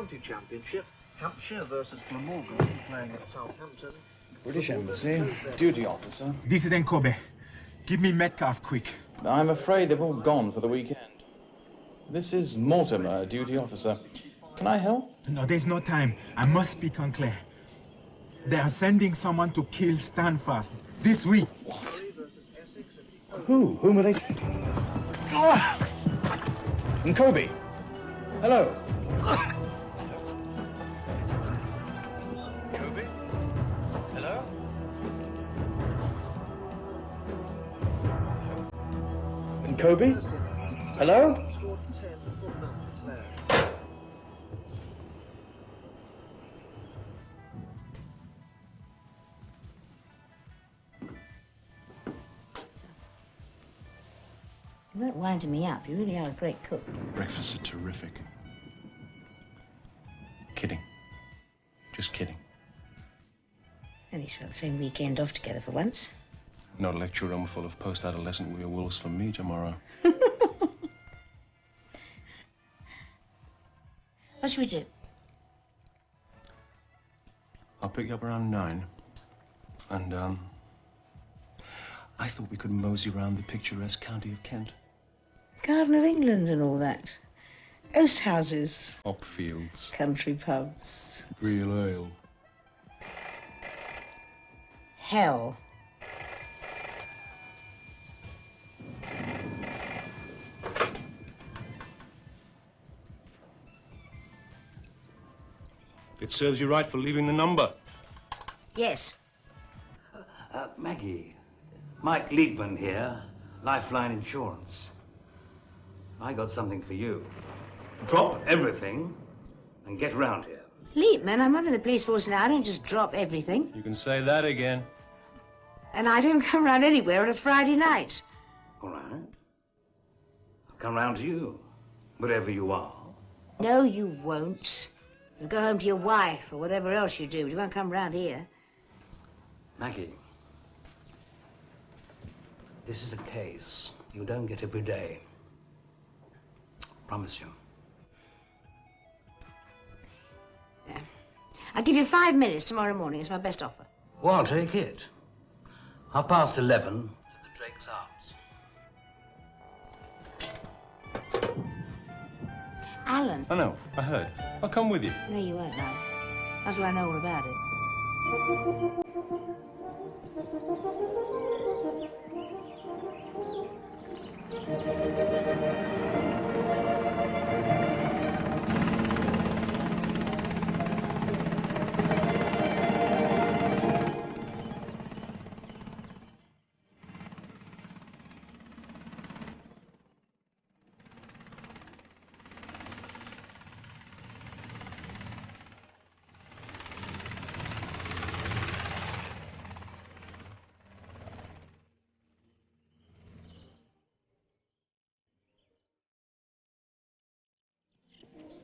County Championship, Hampshire versus Glamorgan playing at Southampton. British Embassy, duty officer. This is Nkobe. Give me Metcalf quick. I'm afraid they've all gone for the weekend. This is Mortimer, duty officer. Can I help? No, there's no time. I must speak on Claire. They are sending someone to kill Stanfast this week. What? Who? Whom are they? Nkobe. Hello. Nkobe. Hello. Nkobe. Hello. You weren't winding me up. You really are a great cook. Breakfasts are terrific. Kidding. Just kidding. At least we'll have the same weekend off together for once. Not a lecture room full of post-adolescent werewolves for me tomorrow. What should we do? I'll pick you up around 9. And, I thought we could mosey around the picturesque county of Kent. Garden of England and all that. Oast houses. Hop fields. Country pubs. Real ale. Hell. It serves you right for leaving the number. Yes. Maggie, Mike Liebman here, Lifeline Insurance. I got something for you. Drop everything and get round here. Liebman, I'm not in the police force now. I don't just drop everything. You can say that again. And I don't come round anywhere on a Friday night. All right. I'll come round to you, wherever you are. No, you won't. You'll go home to your wife or whatever else you do. But you won't come round here. Maggie, this is a case you don't get every day. Promise you. Yeah. I'll give you 5 minutes tomorrow morning. It's my best offer. Well, I'll take it. 11:30 at the Drake's Arms. Alan. I know, I heard. I'll come with you. No, you won't, love. That's why I know all about it.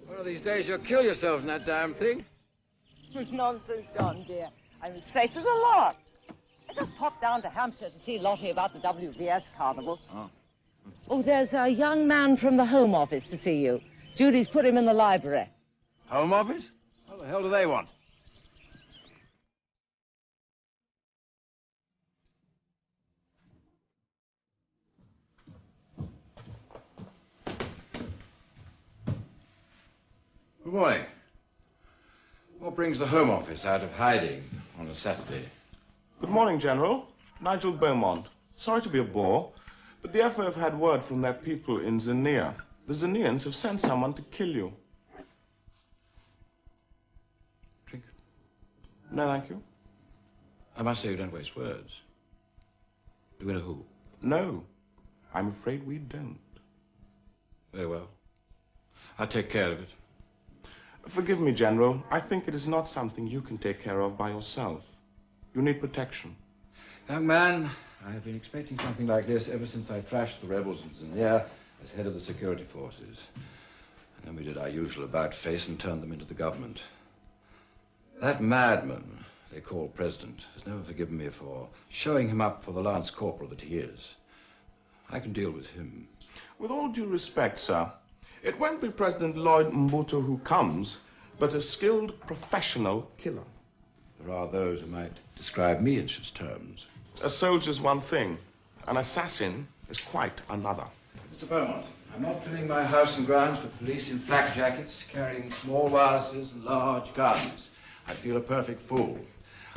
One of these days you'll kill yourselves in that damn thing. Nonsense, John, dear. I'm as safe as a lark. I just popped down to Hampshire to see Lottie about the WVS carnival. Oh. Oh, there's a young man from the Home Office to see you. Judy's put him in the library. Home Office? What the hell do they want? Good morning. What brings the Home Office out of hiding on a Saturday? Good morning, General. Nigel Beaumont. Sorry to be a bore, but the FO have had word from their people in Xenia. The Xenians have sent someone to kill you. Drink. No, thank you. I must say you don't waste words. Do we know who? No, I'm afraid we don't. Very well. I'll take care of it. Forgive me, General. I think it is not something you can take care of by yourself. You need protection. Young man, I have been expecting something like this ever since I thrashed the rebels in Xenia as head of the security forces. And then we did our usual about-face and turned them into the government. That madman they call president has never forgiven me for showing him up for the lance corporal that he is. I can deal with him. With all due respect, sir, it won't be President Lloyd Mbutu who comes, but a skilled professional killer. There are those who might describe me in such terms. A soldier's one thing. An assassin is quite another. Mr. Beaumont, I'm not filling my house and grounds with police in flak jackets, carrying small wirelesses and large guns. I'd feel a perfect fool.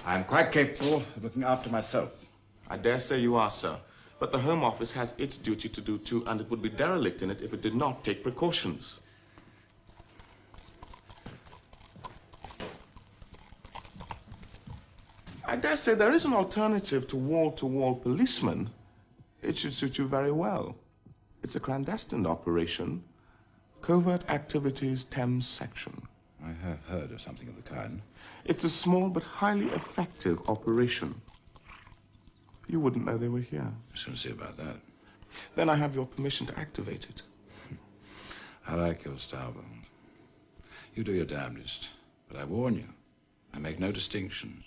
I'm quite capable of looking after myself. I dare say you are, sir. But the Home Office has its duty to do too, and it would be derelict in it if it did not take precautions. I dare say there is an alternative to wall-to-wall policemen. It should suit you very well. It's a clandestine operation. Covert Activities Thames Section. I have heard of something of the kind. It's a small but highly effective operation. You wouldn't know they were here. I shouldn't see about that. Then I have your permission to activate it. I like your style, Beaumont. You do your damnedest. But I warn you, I make no distinctions.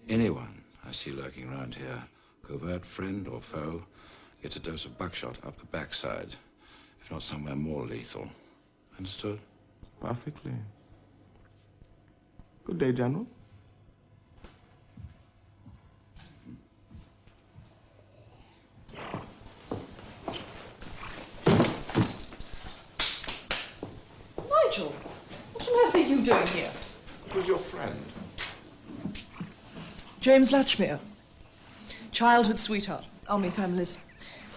Anyone I see lurking around here, covert friend or foe, gets a dose of buckshot up the backside, if not somewhere more lethal. Understood? Perfectly. Good day, General. Nigel, what on earth are you doing here? It was your friend. James Latchmere. Childhood sweetheart. Army families.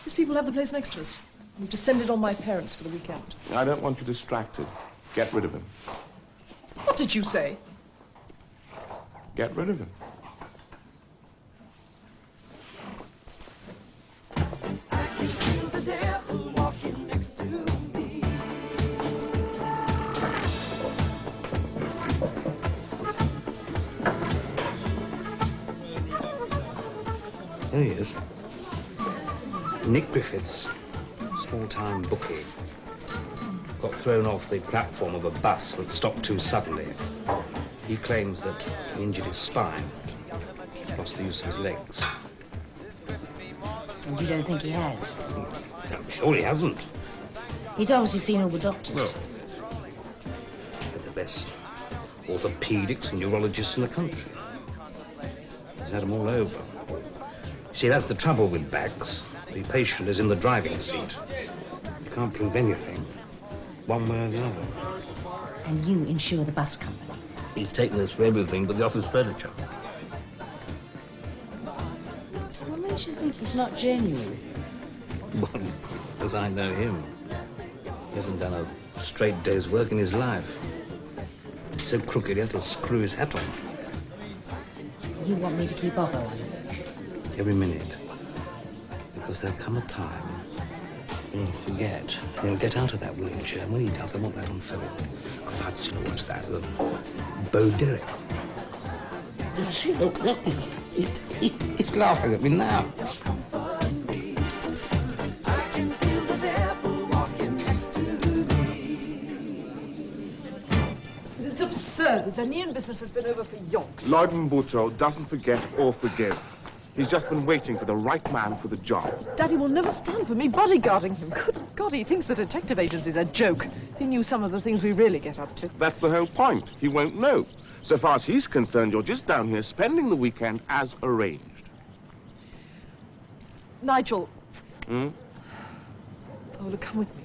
These people have the place next to us. We've descended on my parents for the weekend. I don't want you distracted. Get rid of him. What did you say? Get rid of him. There he is. Nick Griffiths, small-time bookie. Got thrown off the platform of a bus that stopped too suddenly. He claims that he injured his spine, lost the use of his legs. And you don't think he has? I'm sure he hasn't. He's obviously seen all the doctors. Well, they're the best orthopedics and neurologists in the country. He's had them all over. See, that's the trouble with backs. The patient is in the driving seat. You can't prove anything, one way or the other. And you insure the bus company? He's taken this for everything but the office furniture. What makes you think he's not genuine? Well, as I know him, he hasn't done a straight day's work in his life. He's so crooked he had to screw his hat on. You want me to keep up on him? Every minute. Because there'll come a time when he'll forget, and he'll get out of that wheelchair, and when he does, I want that on film. Because I'd sooner watch that than Bo Derek. You see, look, he's laughing at me now. It's absurd. The Zanian business has been over for yonks. Lloyd Mbuto doesn't forget or forgive. He's just been waiting for the right man for the job. Daddy will never stand for me bodyguarding him. Good God, he thinks the detective agency's a joke. He knew some of the things we really get up to. That's the whole point. He won't know. So far as he's concerned, you're just down here spending the weekend as arranged. Nigel. Hmm? Oh, look, come with me.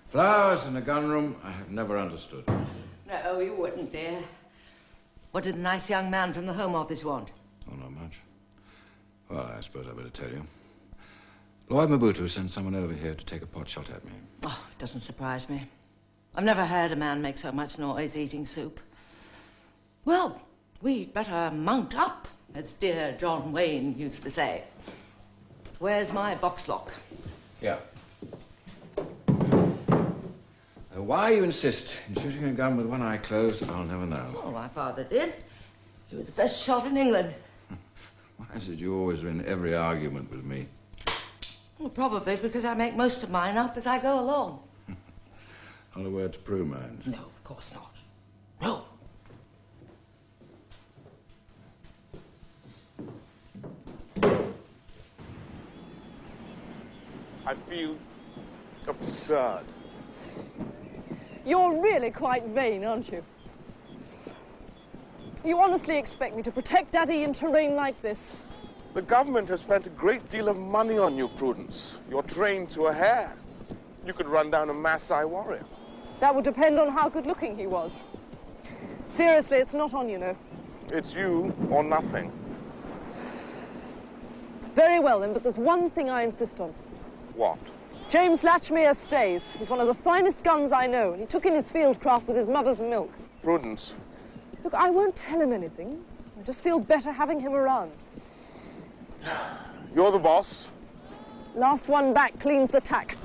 Flowers in the gun room, I have never understood. No, you wouldn't, dear. What did the nice young man from the Home Office want? Oh, not much. Well, I suppose I better tell you. Lloyd Mobutu sent someone over here to take a pot shot at me. Oh, it doesn't surprise me. I've never heard a man make so much noise eating soup. Well, we'd better mount up, as dear John Wayne used to say. Where's my box lock? Yeah. Why you insist in shooting a gun with one eye closed, I'll never know. Oh, my father did. He was the best shot in England. Why is it you always win every argument with me? Well, probably because I make most of mine up as I go along. Not a word to prove, mind. No, of course not. No. I feel absurd. You're really quite vain, aren't you? You honestly expect me to protect Daddy in terrain like this? The government has spent a great deal of money on you, Prudence. You're trained to a hair. You could run down a Maasai warrior. That would depend on how good-looking he was. Seriously, it's not on, you know. It's you or nothing. Very well, then, but there's one thing I insist on. What? James Latchmere stays. He's one of the finest guns I know, and he took in his fieldcraft with his mother's milk. Prudence. Look, I won't tell him anything. I just feel better having him around. You're the boss. Last one back cleans the tack.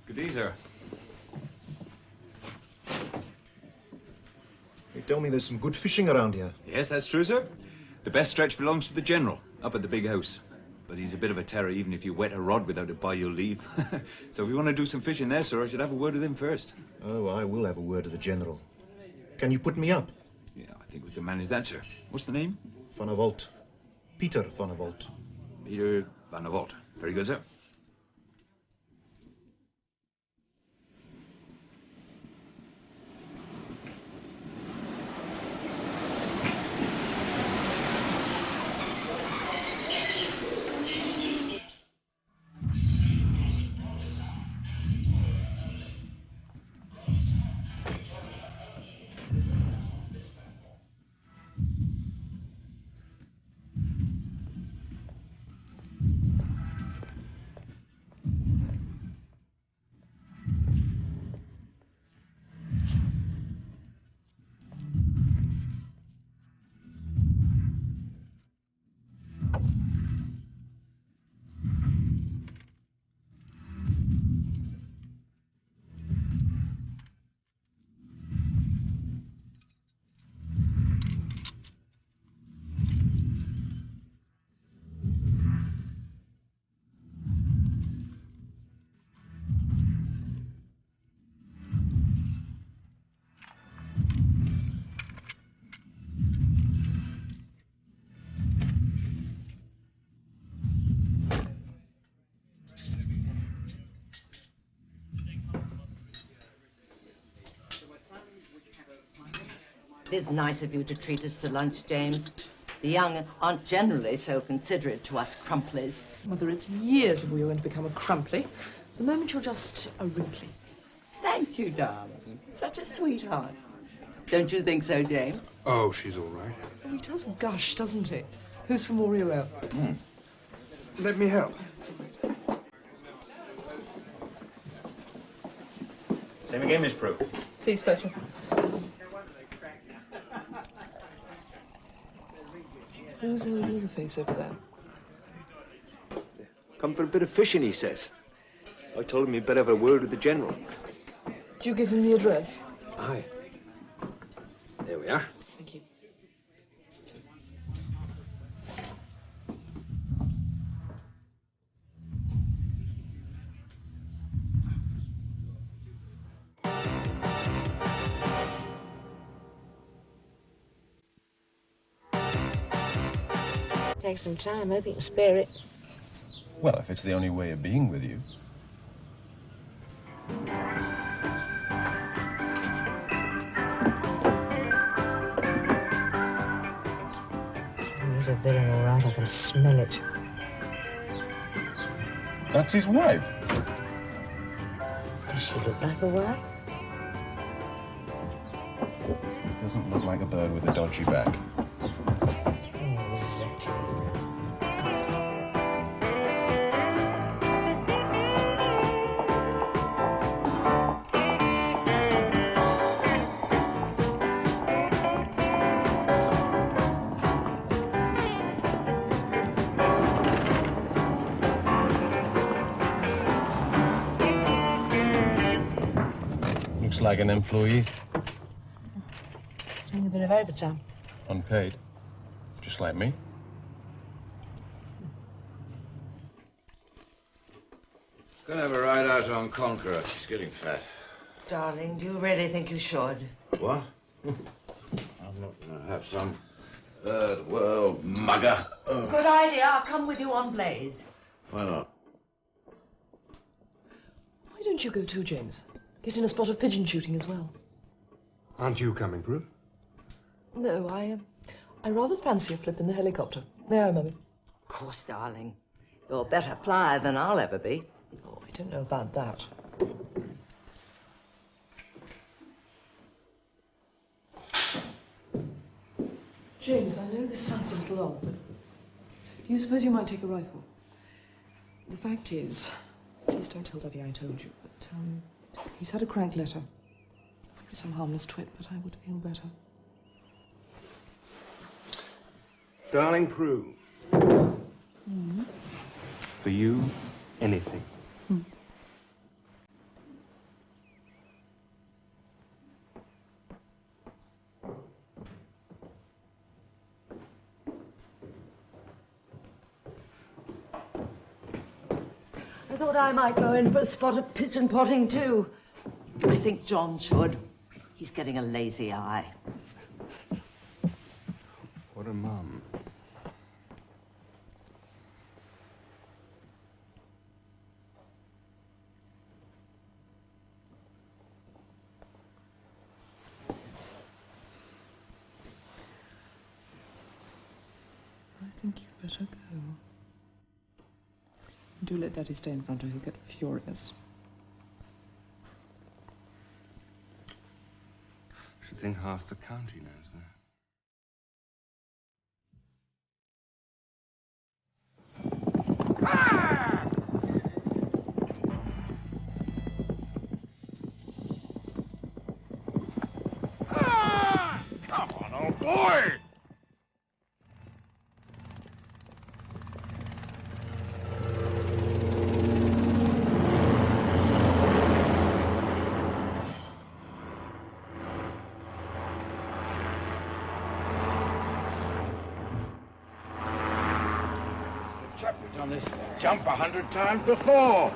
Good day, sir. They tell me there's some good fishing around here. Yes, that's true, sir. The best stretch belongs to the General, up at the big house. But he's a bit of a terror even if you wet a rod without it by your leave. So if you want to do some fishing there, sir, I should have a word with him first. Oh, I will have a word with the General. Can you put me up? Yeah, I think we can manage that, sir. What's the name? Van der Walt. Peter Van der Walt. Peter Van der Walt. Very good, sir. It is nice of you to treat us to lunch, James. The young aren't generally so considerate to us crumplies. Mother, it's years before you're going to become a crumply. The moment you're just a wrinkly. Thank you, darling. Such a sweetheart. Don't you think so, James? Oh, she's all right. Oh, he does gush, doesn't he? Who's from Oriel? Let me help. Same again, Miss Prue. Please, Bertram. Who's over the face over there? Come for a bit of fishing, he says. I told him he'd better have a word with the General. Did you give him the address? Aye. There we are. Thank you. Take some time. Hope you can spare it. Well, if it's the only way of being with you. He's a villain, all right. I can smell it. That's his wife. Does she look like a wife? It doesn't look like a bird with a dodgy back. Exactly. Looks like an employee. Doing a bit of overtime. Unpaid. Just like me. Gonna have a ride out on Conqueror. She's getting fat. Darling, do you really think you should? What? I'm not gonna have some third world mugger. Good idea. I'll come with you on Blaze. Why not? Why don't you go too, James? Get in a spot of pigeon shooting as well. Aren't you coming, Prue? No, I rather fancy a flip in the helicopter. May I, Mummy? Of course, darling. You're a better flyer than I'll ever be. Oh, I don't know about that. James, I know this sounds a little odd, but do you suppose you might take a rifle? The fact is, please don't tell Daddy I told you, but he's had a crank letter. Probably some harmless twit, but I would feel better. Darling Prue. Mm. For you, anything. I thought I might go in for a spot of pigeon potting, too. I think John should. He's getting a lazy eye. What a mum. I think you'd better go. Do let Daddy stay in front or he'll get furious. I should think half the county knows that. Come on, old boy! We've done this jump 100 times before.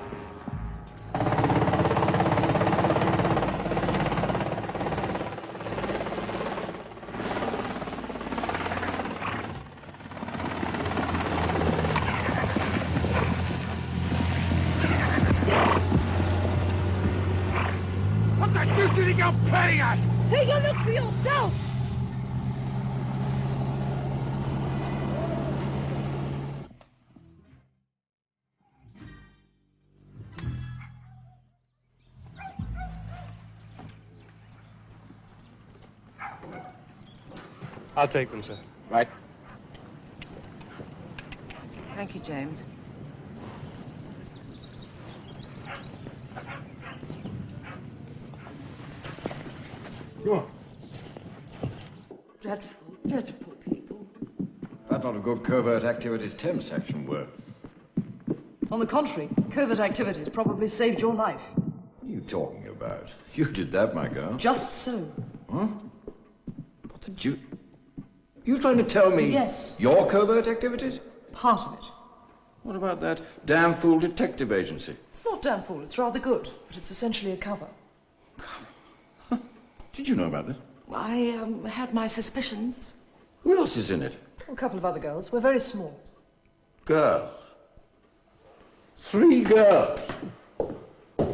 What the deuce do you think you're playing at? Take a look for yourself! I'll take them, sir. Right. Thank you, James. Go on. Dreadful, dreadful people. That lot of good covert activities Thames section work. On the contrary, covert activities probably saved your life. What are you talking about? You did that, my girl. Just so. Huh? What did you... You trying to tell me... Yes. Your covert activities? Part of it. What about that damn fool detective agency? It's not damn fool, it's rather good, but it's essentially a cover. Did you know about this? I had my suspicions. Who else is in it? A couple of other girls. We're very small. Girls. 3 girls. I'm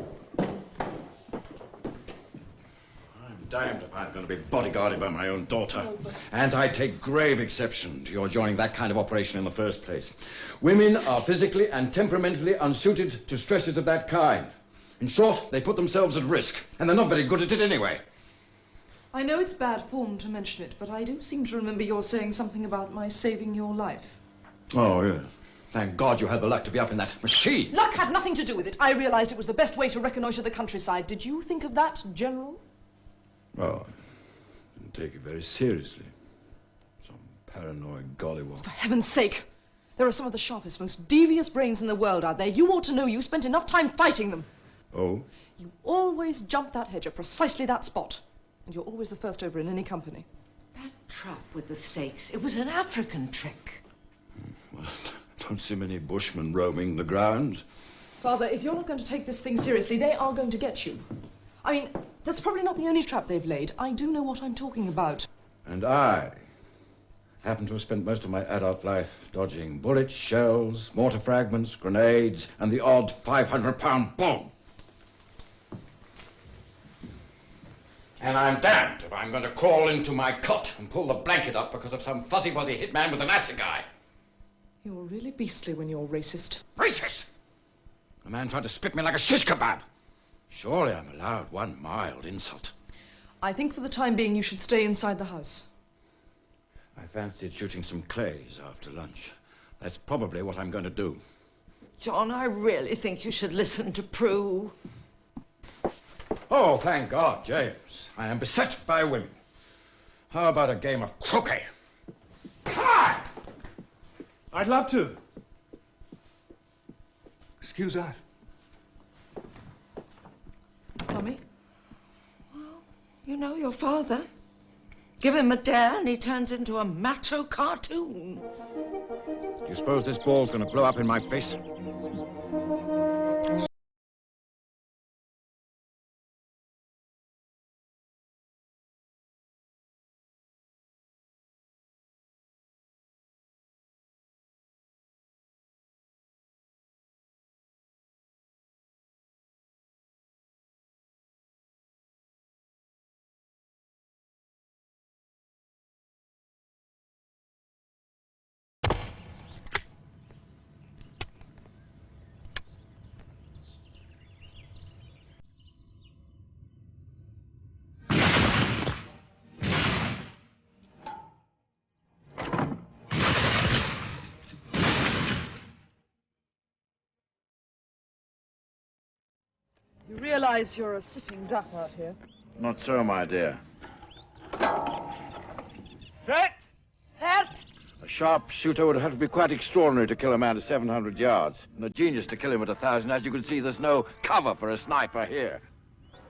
damned if I'm going to be bodyguarded by my own daughter. And I take grave exception to your joining that kind of operation in the first place. Women are physically and temperamentally unsuited to stresses of that kind. In short, they put themselves at risk, and they're not very good at it anyway. I know it's bad form to mention it, but I do seem to remember your saying something about my saving your life. Oh, yes. Thank God you had the luck to be up in that machine. Luck had nothing to do with it. I realized it was the best way to reconnoiter the countryside. Did you think of that, General? Oh, I didn't take it very seriously. Some paranoid gollywog. For heaven's sake! There are some of the sharpest, most devious brains in the world out there. You ought to know you spent enough time fighting them. Oh? You always jump that hedge at precisely that spot. And you're always the first over in any company. That trap with the stakes, it was an African trick. Well, don't see many bushmen roaming the grounds. Father, if you're not going to take this thing seriously, they are going to get you. I mean, that's probably not the only trap they've laid. I do know what I'm talking about. And I happen to have spent most of my adult life dodging bullets, shells, mortar fragments, grenades, and the odd 500-pound bomb. And I'm damned if I'm going to crawl into my cot and pull the blanket up because of some fuzzy-wuzzy hitman with an assegai. You're really beastly when you're racist. Racist? The man tried to spit me like a shish kebab. Surely I'm allowed one mild insult. I think for the time being you should stay inside the house. I fancied shooting some clays after lunch. That's probably what I'm going to do. John, I really think you should listen to Prue. Oh, thank God, James. I am beset by women. How about a game of croquet? Hi! I'd love to. Excuse us. Mummy? Well, you know your father. Give him a dare and he turns into a macho cartoon. Do you suppose this ball's going to blow up in my face? You realize you're a sitting duck out here? Not so, my dear. Set! Set! A sharpshooter would have to be quite extraordinary to kill a man at 700 yards. And a genius to kill him at 1,000. As you can see, there's no cover for a sniper here.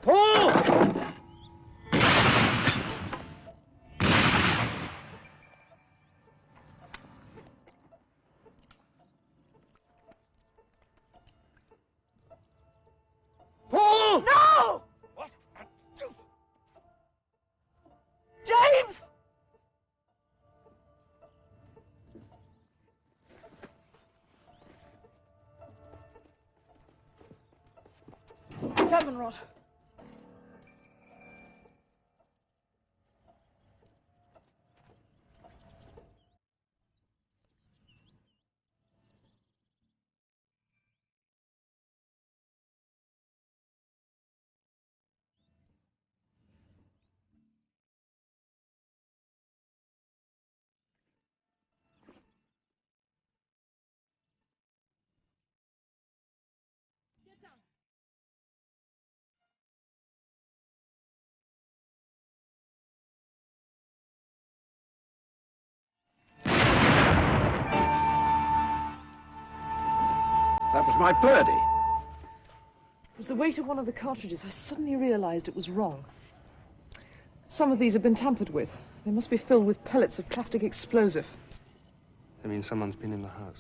Pull! Pull! No! What? James! Salmon rod. That was my birdie. It was the weight of one of the cartridges. I suddenly realized it was wrong. Some of these have been tampered with. They must be filled with pellets of plastic explosive. That means someone's been in the house.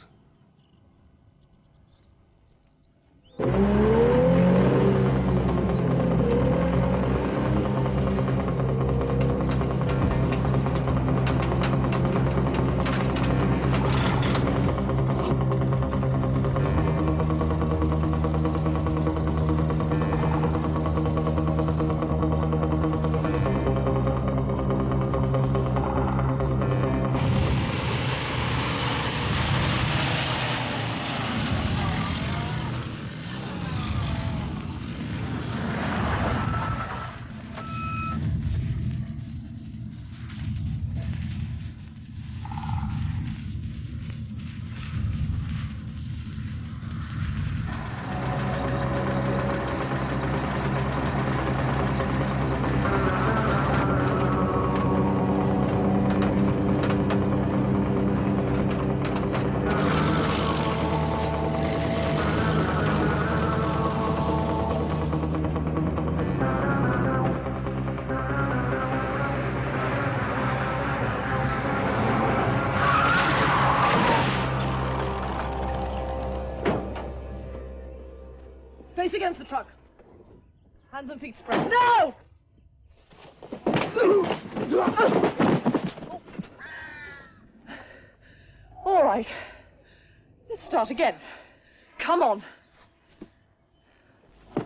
Face against the truck. Hands and feet spread. No! All right. Let's start again. Come on. You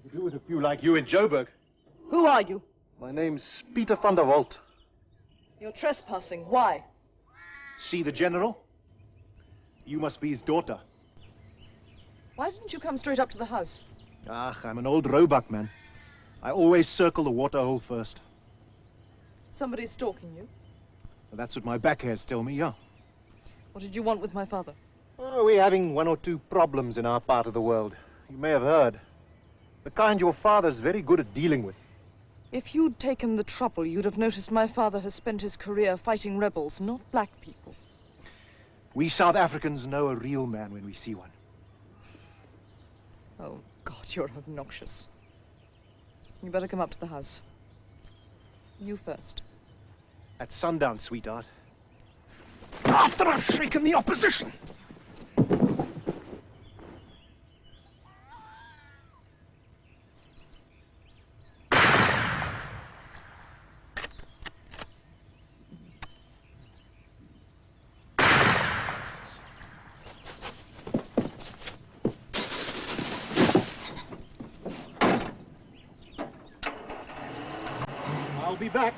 could do with a few like you in Joburg. Who are you? My name's Peter van der Walt. You're trespassing. Why? See the general? You must be his daughter. Why didn't you come straight up to the house? Ach, I'm an old roebuck, man. I always circle the waterhole first. Somebody's stalking you. That's what my backhairs tell me, yeah. What did you want with my father? Oh, we're having one or two problems in our part of the world. You may have heard. The kind your father's very good at dealing with. If you'd taken the trouble, you'd have noticed my father has spent his career fighting rebels, not black people. We South Africans know a real man when we see one. Oh, God, you're obnoxious. You better come up to the house. You first. At sundown, sweetheart. After I've shaken the opposition! I'll be back.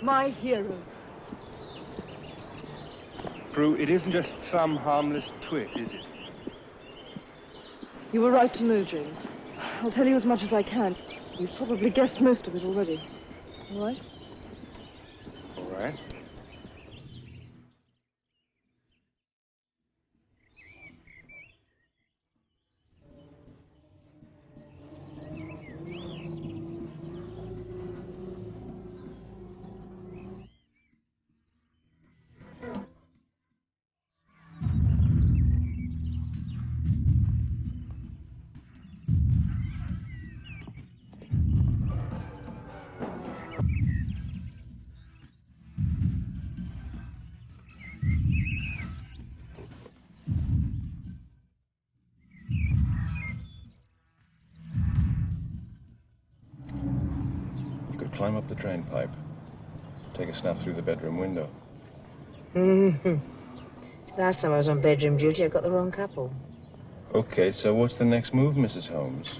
My hero. Prue, it isn't just some harmless twit, is it? You were right to know, James. I'll tell you as much as I can. You've probably guessed most of it already. All right? All right. Climb up the drain pipe. Take a snap through the bedroom window. Last time I was on bedroom duty, I got the wrong couple. Okay, so what's the next move, Mrs. Holmes?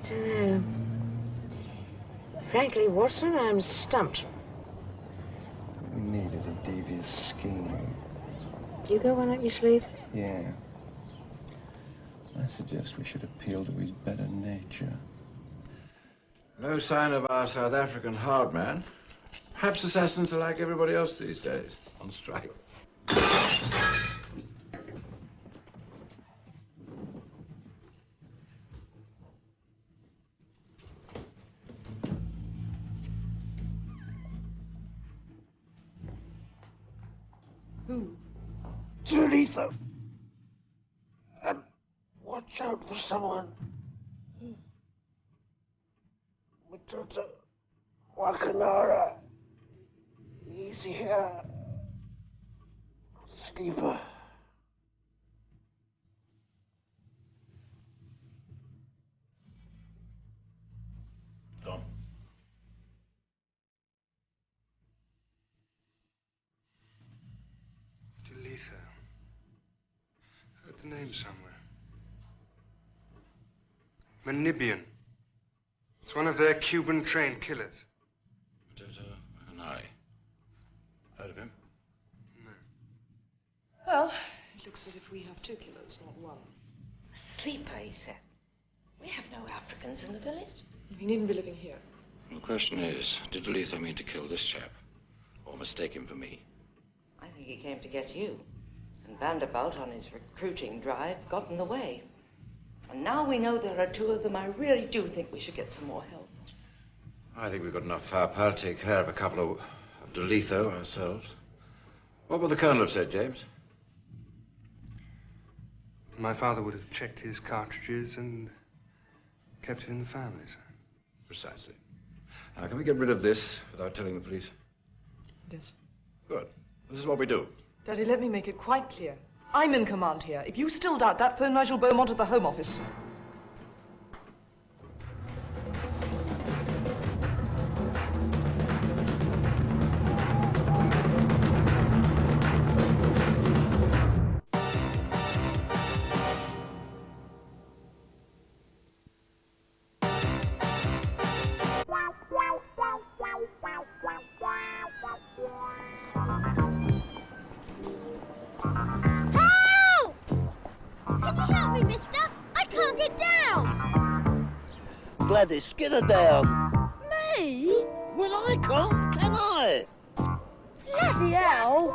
Dunno. Frankly, Watson, I'm stumped. What we need is a devious scheme. You got one up your sleeve? Yeah. I suggest we should appeal to his better nature. No sign of our South African hard man. Perhaps assassins are like everybody else these days, on strike. Who? Julitha. And watch out for someone. Matuta Wakanara. Easy here. Sleeper. Gone. Julitha. Heard the name somewhere. Manibian. It's one of their Cuban-trained killers. And I. Heard of him? No. Well, it looks as if we have two killers, not one. A sleeper, he said. We have no Africans in the village. He needn't be living here. The question is, did Letha mean to kill this chap? Or mistake him for me? I think he came to get you. And Vanderbilt, on his recruiting drive, got in the way. And now we know there are two of them, I really do think we should get some more help. I think we've got enough firepower to take care of a couple of Delitho ourselves. What would the colonel have said, James? My father would have checked his cartridges and kept it in the family, sir. Precisely. Now, can we get rid of this without telling the police? Yes. Good. This is what we do. Daddy, let me make it quite clear. I'm in command here. If you still doubt that, phone Nigel Beaumont at the Home Office. Gladys, get her down. Me? Well, I can't, can I? Bloody hell.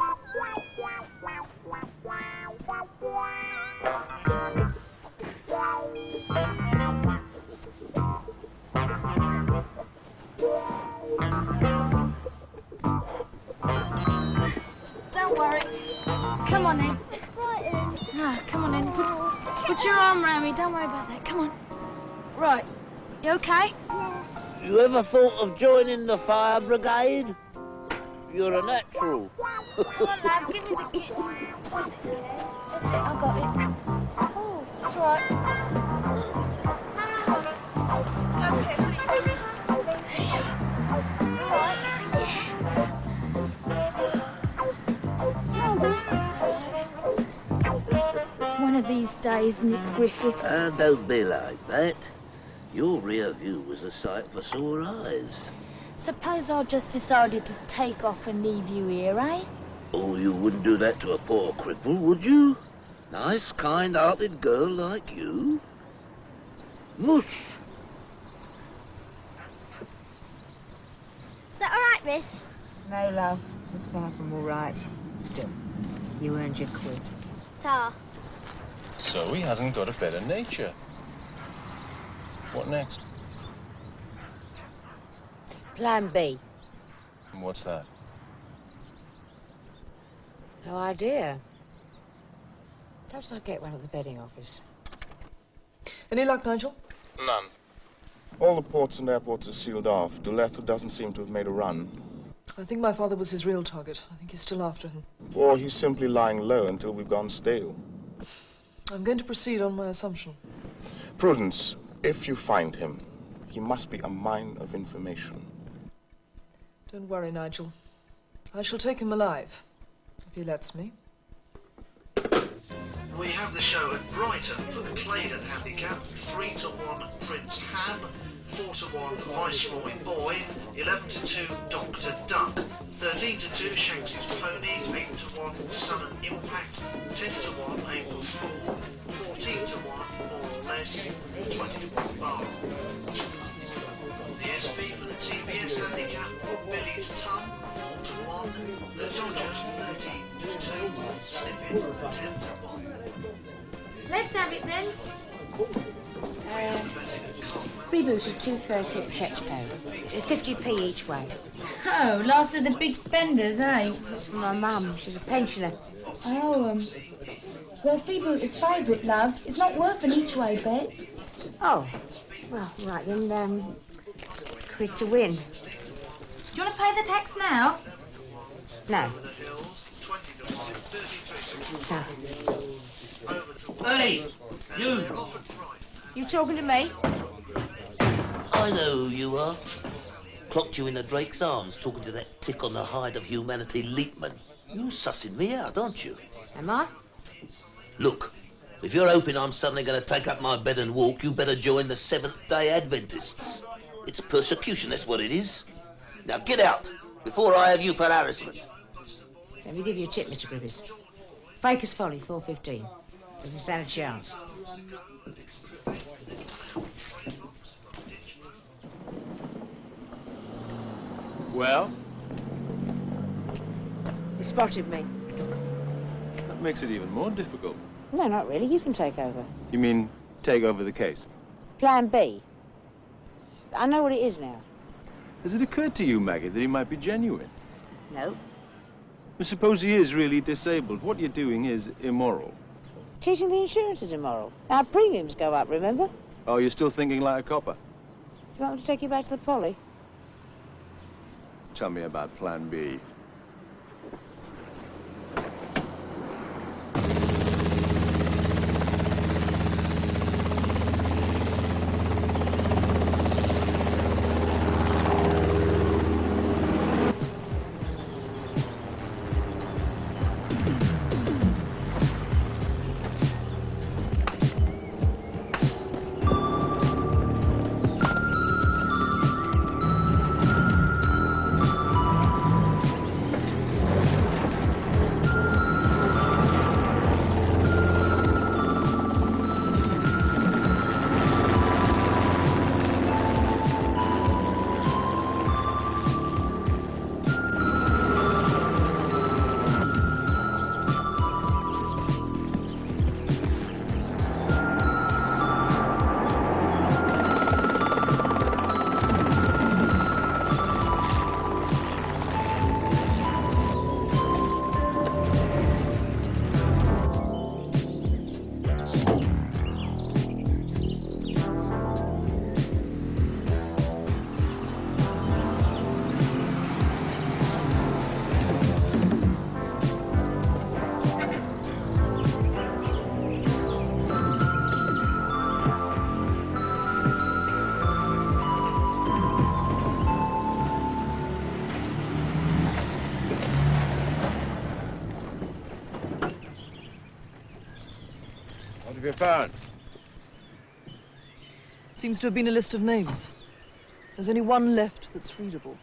Don't worry. Come on in. Right in. No, come on in. Put your arm around me. Don't worry about that. Come on. Right. You okay? You ever thought of joining the fire brigade? You're a natural. Come on, lad. Give me the kit. That's it. I got it. Oh, that's right. Okay, One of these days, Nick Griffiths. Don't be like that. Your rear view was a sight for sore eyes. Suppose I just decided to take off and leave you here, eh? Oh, you wouldn't do that to a poor cripple, would you? Nice, kind-hearted girl like you. Mush. Is that all right, miss? No, love. It's far from all right. Still, you earned your quid. Ta. So he hasn't got a better nature. What next? Plan B. And what's that? No idea. Perhaps I'll get one at the betting office. Any luck, Nigel? None. All the ports and airports are sealed off. Delitho doesn't seem to have made a run. I think my father was his real target. I think he's still after him. Or he's simply lying low until we've gone stale. I'm going to proceed on my assumption. Prudence, if you find him, he must be a mine of information. Don't worry, Nigel. I shall take him alive, if he lets me. We have the show at Brighton for the Claydon handicap. 3-1 Prince Ham, 4-1 Viceroy Boy, 11-2 Dr. Duck, 13-2 Shanks's Pony, 8-1 Sudden Impact, 10-1 April Fool, 14-1 More or Less, 20-1 Bar. The SB for the TVS handicap, Billy's Tongue, 4-1, the Dodgers 13-2, Snippet 10-1. Let's have it then. Reboot of 2:30 at Chepstow. 50p each way. Oh, last of the big spenders, eh? It's for my mum. She's a pensioner. Oh, well, Freeboot is favourite, love. It's not worth an each way bet. Oh, well, right then, quid to win. Do you want to pay the tax now? No. Hey, you! You talking to me? I know who you are. Clocked you in the Drake's Arms talking to that tick on the hide of humanity Leapman. You're sussing me out, aren't you? Am I? Look, if you're hoping I'm suddenly going to take up my bed and walk, you better join the Seventh-day Adventists. It's persecution, that's what it is. Now get out, before I have you for harassment. Let me give you a tip, Mr. Griffiths. Faker's Folly, 4:15. Doesn't stand a chance. Well? He spotted me. That makes it even more difficult. No, not really. You can take over. You mean take over the case. Plan B. I know what it is now. Has it occurred to you, Maggie, that he might be genuine? No. Well, suppose he is really disabled. What you're doing is immoral. Cheating the insurance is immoral. Our premiums go up, remember? Oh, you're still thinking like a copper? Do you want me to take you back to the Polly? Tell me about Plan B. What have you found? Seems to have been a list of names. There's only one left that's readable.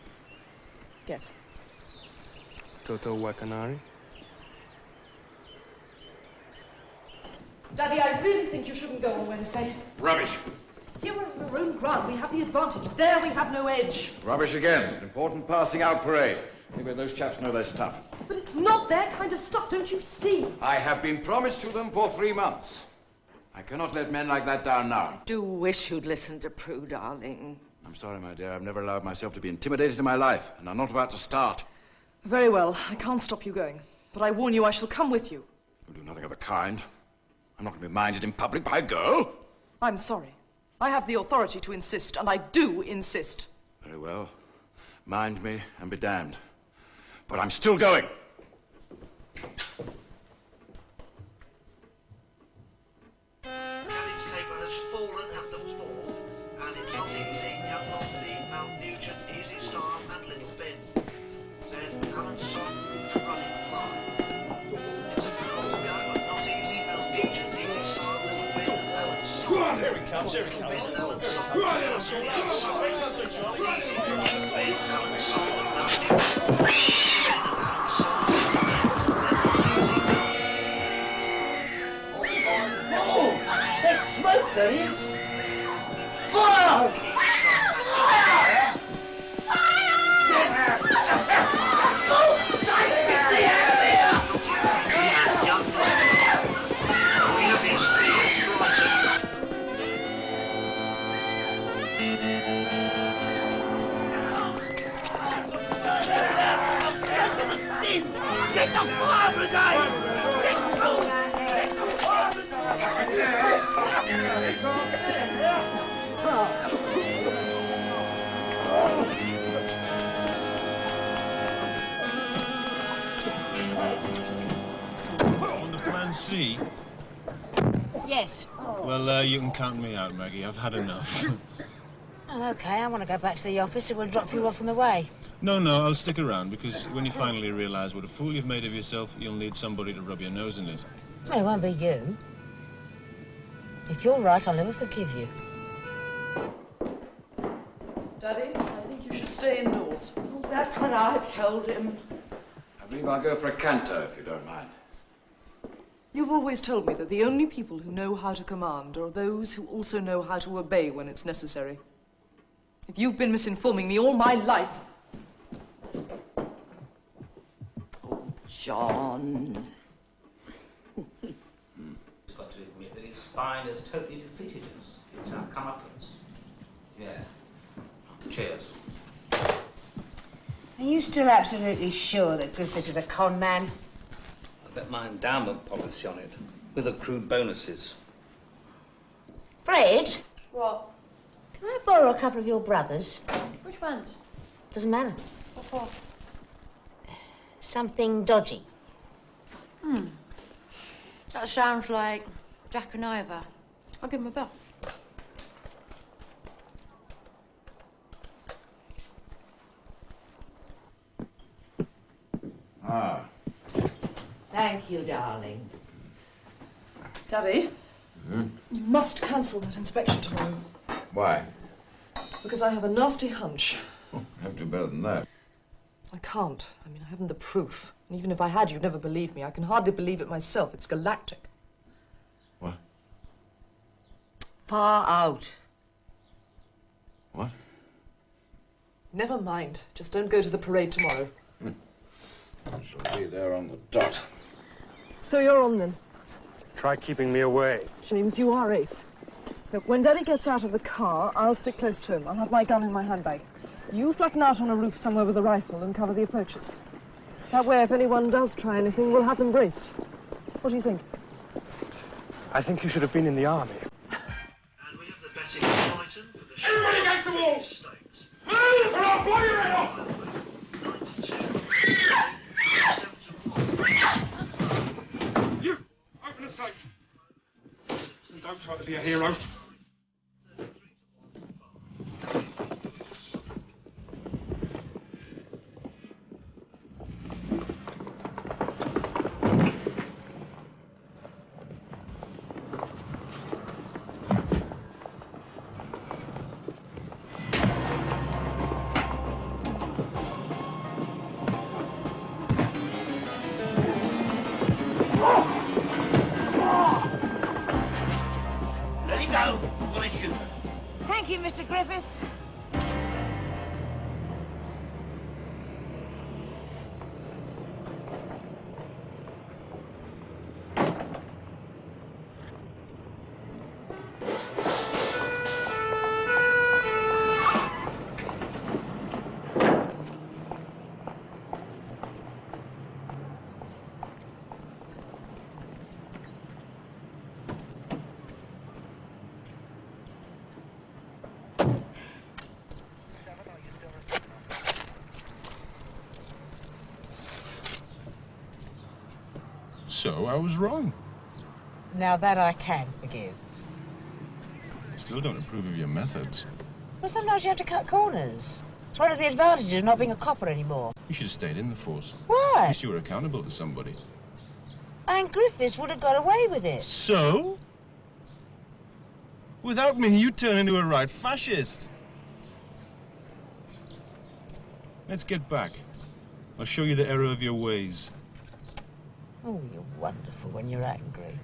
Yes. Toto Wakanari. Daddy, I really think you shouldn't go on Wednesday. Rubbish. Here we're on our own ground. We have the advantage. There we have no edge. Rubbish again. It's an important passing out parade. Maybe those chaps know their stuff. But it's not their kind of stuff, don't you see? I have been promised to them for 3 months. I cannot let men like that down now. Do wish you'd listen to Prue, darling. I'm sorry, my dear. I've never allowed myself to be intimidated in my life, and I'm not about to start. Very well. I can't stop you going. But I warn you, I shall come with you. You'll do nothing of the kind. I'm not going to be minded in public by a girl. I'm sorry. I have the authority to insist, and I do insist. Very well. Mind me and be damned. But I'm still going. Cabin's caper has fallen at the fourth, and it's not easy. Young Lofty, Mount Nugent, Easy Star, and Little Ben. Then Alan Son, Running Fly. It's a full to go, and not easy. Mount Nugent, Easy Star, Little Ben, and Alan Son. Go on, here he comes, here he comes. Ben, Alan Son. Go on, here he comes. Ben, Alan Son, Mount Nugent. Smoke, there is! Fire! Fire! We have his beer, Brighton. Get the fire brigade! Get the fire brigade! On the Plan C? Yes. Well, you can count me out, Maggie. I've had enough. Well, OK, I want to go back to the office and we'll drop you off on the way. No, I'll stick around, because when you finally realise what a fool you've made of yourself, you'll need somebody to rub your nose in it. Well, it won't be you. If you're right, I'll never forgive you. Daddy, I think you should stay indoors. That's what I've told him. I believe I'll go for a canter, if you don't mind. You've always told me that the only people who know how to command are those who also know how to obey when it's necessary. If you've been misinforming me all my life... Oh, John. Got to admit that it's spine has totally defeated us. It's our comeuppance. Yeah. Cheers. Are you still absolutely sure that Griffiths is a con man? I bet my endowment policy on it, with accrued bonuses. Fred? What? Can I borrow a couple of your brothers? Which ones? Doesn't matter. What for? Something dodgy. That sounds like Jack and Ivor. I'll give him a bell. Ah. Thank you, darling. Daddy, you must cancel that inspection tomorrow. Why? Because I have a nasty hunch. Oh, I have to do better than that. I can't. I mean, I haven't the proof. And even if I had, you'd never believe me. I can hardly believe it myself. It's galactic. What? Far out. What? Never mind. Just don't go to the parade tomorrow. I shall be there on the dot. So you're on then. Try keeping me away. James, you are ace. Look, when Daddy gets out of the car, I'll stick close to him. I'll have my gun in my handbag. You flatten out on a roof somewhere with a rifle and cover the approaches. That way, if anyone does try anything, we'll have them braced. What do you think? I think you should have been in the army. And we have the betting of Brighton for the Everybody against the wall! Stakes. Move or I'll blow your head off! 92. You, open the safe. And don't try to be a hero. Let him go. I'm gonna shoot. Thank you, Mr. Griffiths. So I was wrong. Now that I can forgive. I still don't approve of your methods. Well, sometimes you have to cut corners. It's one of the advantages of not being a copper anymore. You should have stayed in the force. Why? At least you were accountable to somebody. And Griffiths would have got away with it. So? Without me, you turn into a right fascist. Let's get back. I'll show you the error of your ways. Oh, you're wonderful when you're angry.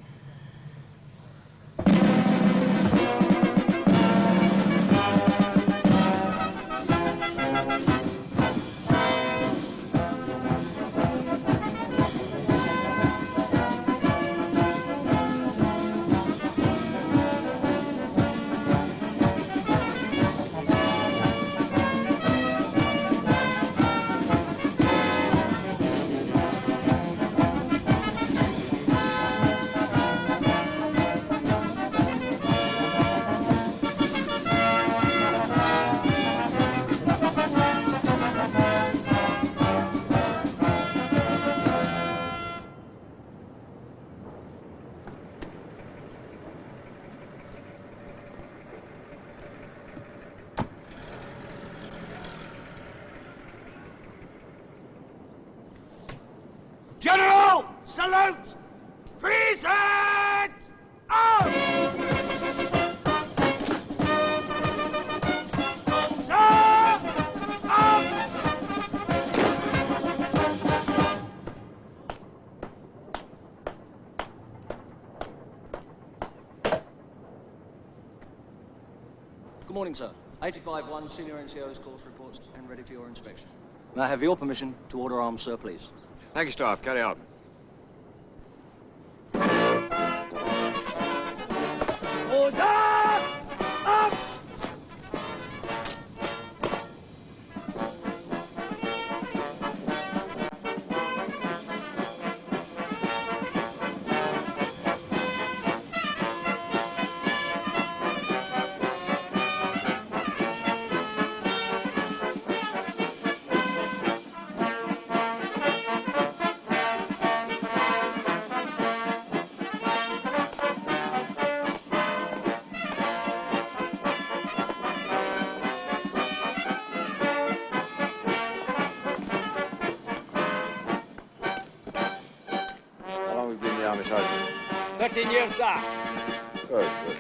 General! Salute! Present! Out! Good morning, sir. 85-1, senior NCO's course reports and ready for your inspection. May I have your permission to order arms, sir, please? Thank you, Staff. Carry out. Order! Up! How long have you been in the Army, Sergeant? 13 years, sir. Good, good.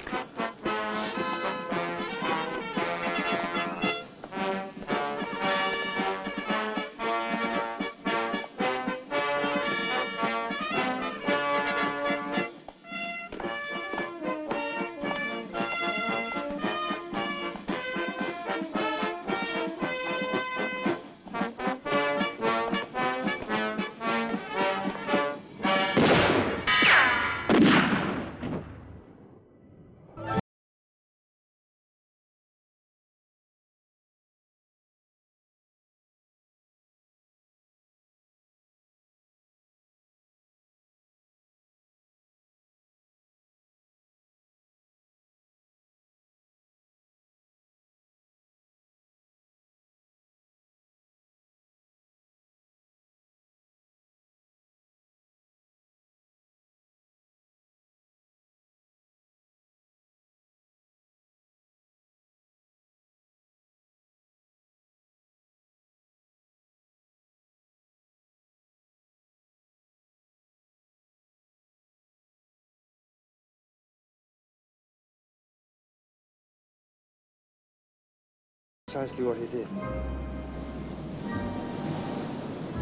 Precisely what he did.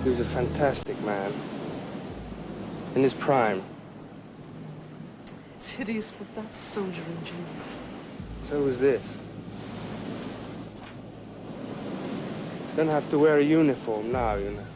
He was a fantastic man. In his prime. It's hideous, but that's soldiering genius. So was this. Don't have to wear a uniform now, you know.